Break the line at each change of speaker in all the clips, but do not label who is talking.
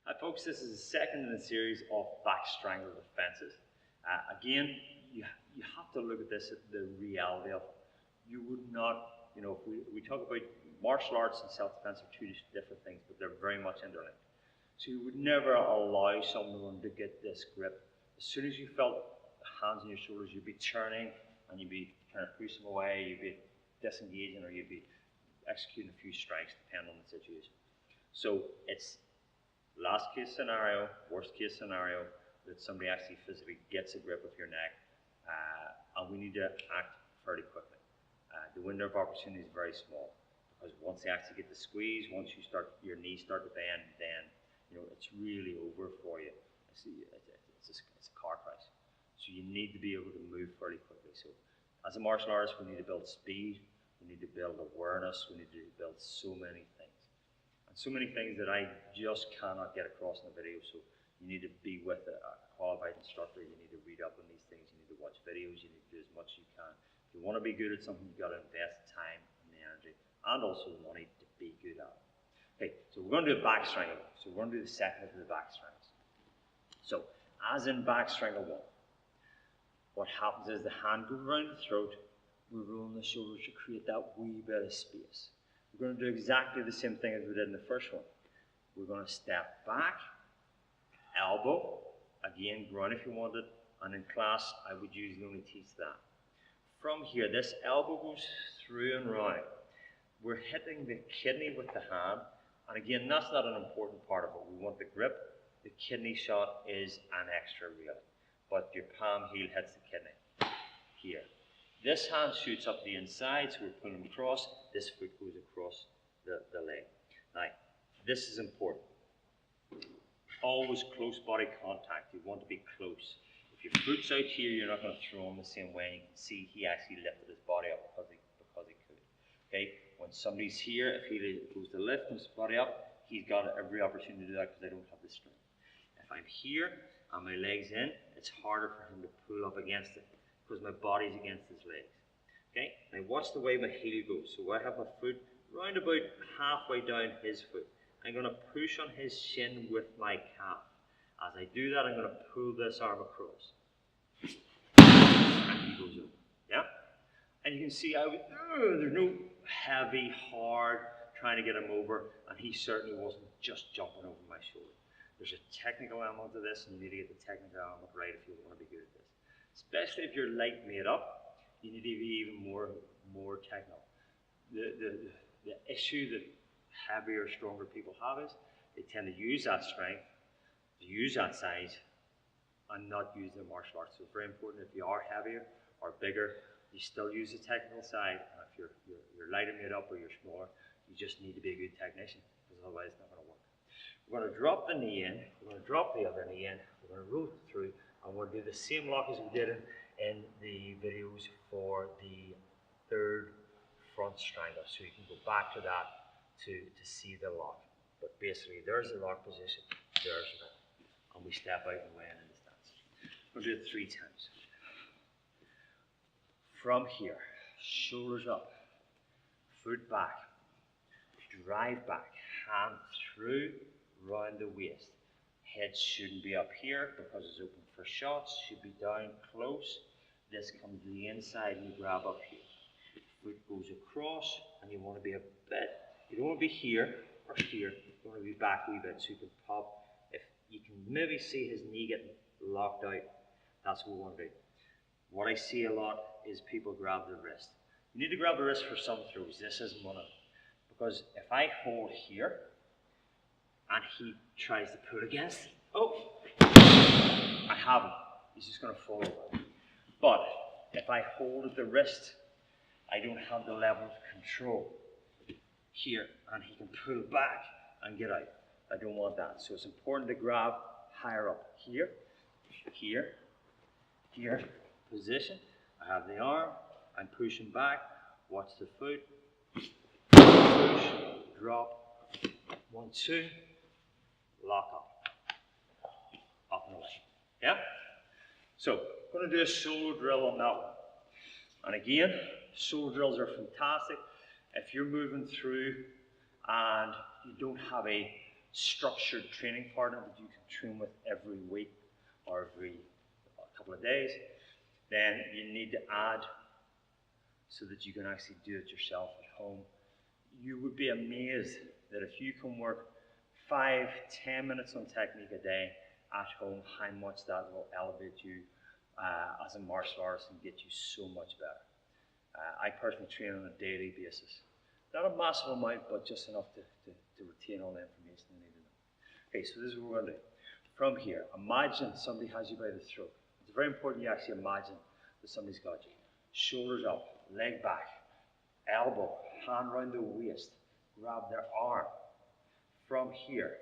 Hi folks, this is the second in the series of back strangle defenses. Again, you have to look at this at the reality of it. You would not, if we talk about martial arts and self-defense are two different things, but they're very much interlinked. So you would never allow someone to get this grip. As soon as you felt the hands on your shoulders, you'd be turning and you'd be trying to push them away, you'd be disengaging, or you'd be executing a few strikes depending on the situation. So it's last case scenario, worst case scenario, that somebody actually physically gets a grip of your neck, and we need to act fairly quickly. The window of opportunity is very small, because once they actually get the squeeze, once your knees start to bend, then it's really over for you. It's a car crash. So you need to be able to move fairly quickly. So as a martial artist, we need to build speed, we need to build awareness, we need to build so many things. So many things that I just cannot get across in the video, so you need to be with a qualified instructor, you need to read up on these things, you need to watch videos, you need to do as much as you can. If you want to be good at something, you've got to invest time and the energy, and also the money to be good at it. Okay, so we're going to do a back strangle. So we're going to do the second of the back strangles. So, as in back strangle 1, what happens is the hand goes around the throat, we roll the shoulders to create that wee bit of space. We're going to do exactly the same thing as we did in the first one. We're going to step back, elbow, again ground if you wanted, and in class I would usually only teach that. From here, this elbow goes through and round. We're hitting the kidney with the hand, and again, that's not an important part of it. We want the grip. The kidney shot is an extra really, but your palm heel hits the kidney. Here. This hand shoots up the inside, so we're pulling across. This foot goes across the leg. Now, this is important. Always close body contact. You want to be close. If your foot's out here, you're not going to throw him the same way. You can see he actually lifted his body up because he could. Okay? When somebody's here, if he goes to lift his body up, he's got every opportunity to do that because they don't have the strength. If I'm here and my leg's in, it's harder for him to pull up against it, because my body's against his legs. Okay? Now watch the way my heel goes. So I have my foot round about halfway down his foot. I'm going to push on his shin with my calf. As I do that, I'm going to pull this arm across. And he goes over. Yeah? And you can see there's no heavy, hard trying to get him over, and he certainly wasn't just jumping over my shoulder. There's a technical element to this, and you need to get the technical element right if you want to be good at this. Especially if you're light made up, you need to be even more technical. The issue that heavier, stronger people have is they tend to use that strength, to use that size, and not use their martial arts. So it's very important, if you are heavier or bigger, you still use the technical side. And if you're lighter made up or you're smaller, you just need to be a good technician, because otherwise it's not going to work. We're going to drop the knee in, we're going to drop the other knee in, we're going to roll through, and we'll do the same lock as we did in the videos for the third front strangle. So you can go back to that to see the lock. But basically, there's the lock position, there's the lock. And we step out and weigh in the stance. We'll do it 3 times. From here, shoulders up, foot back, drive back, hand through, round the waist. Head shouldn't be up here because it's open for shots, should be down close. This comes to the inside and you grab up here. Foot goes across, and you want to be a bit, you don't want to be here or here, you want to be back a wee bit so you can pop. If you can maybe see his knee getting locked out, that's what we want to do. What I see a lot is people grab the wrist. You need to grab the wrist for some throws. This isn't one of them. Because if I hold here, and he tries to pull against it. I haven't. He's just going to fall over. But if I hold at the wrist, I don't have the level of control here, and he can pull back and get out. I don't want that. So it's important to grab higher up. Here, here, here, position. I have the arm, I'm pushing back, watch the foot, push, drop, 1, 2, lock up and away. Yeah? So, I'm going to do a solo drill on that one. And again, solo drills are fantastic if you're moving through and you don't have a structured training partner that you can train with every week or every couple of days, then you need to add so that you can actually do it yourself at home. You would be amazed that if you can work 5-10 minutes on technique a day at home, how much that will elevate you as a martial artist and get you so much better. I personally train on a daily basis. Not a massive amount, but just enough to retain all the information I need to know. Okay, so this is what we're going to do. From here, imagine somebody has you by the throat. It's very important you actually imagine that somebody's got you. Shoulders up, leg back, elbow, hand around the waist, grab their arm. From here,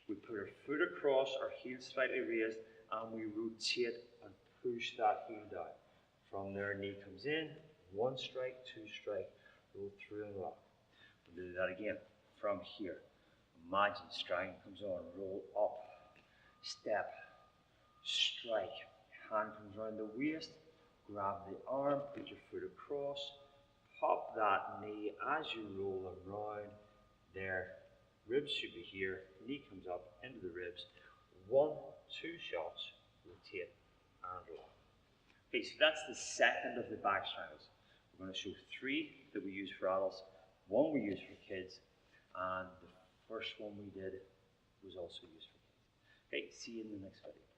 we put our foot across, our heel slightly raised, and we rotate and push that heel down. From there, knee comes in, 1 strike, 2 strike, roll through and lock. We'll do that again. From here, imagine striking comes on, roll up, step, strike, hand comes around the waist, grab the arm, put your foot across, pop that knee as you roll around. There, ribs should be here, knee comes up into the ribs. 1, 2 shots, rotate and lock. Okay, so that's the second of the back strangles. We're going to show 3 that we use for adults, 1 we use for kids, and the first one we did was also used for kids. Okay, see you in the next video.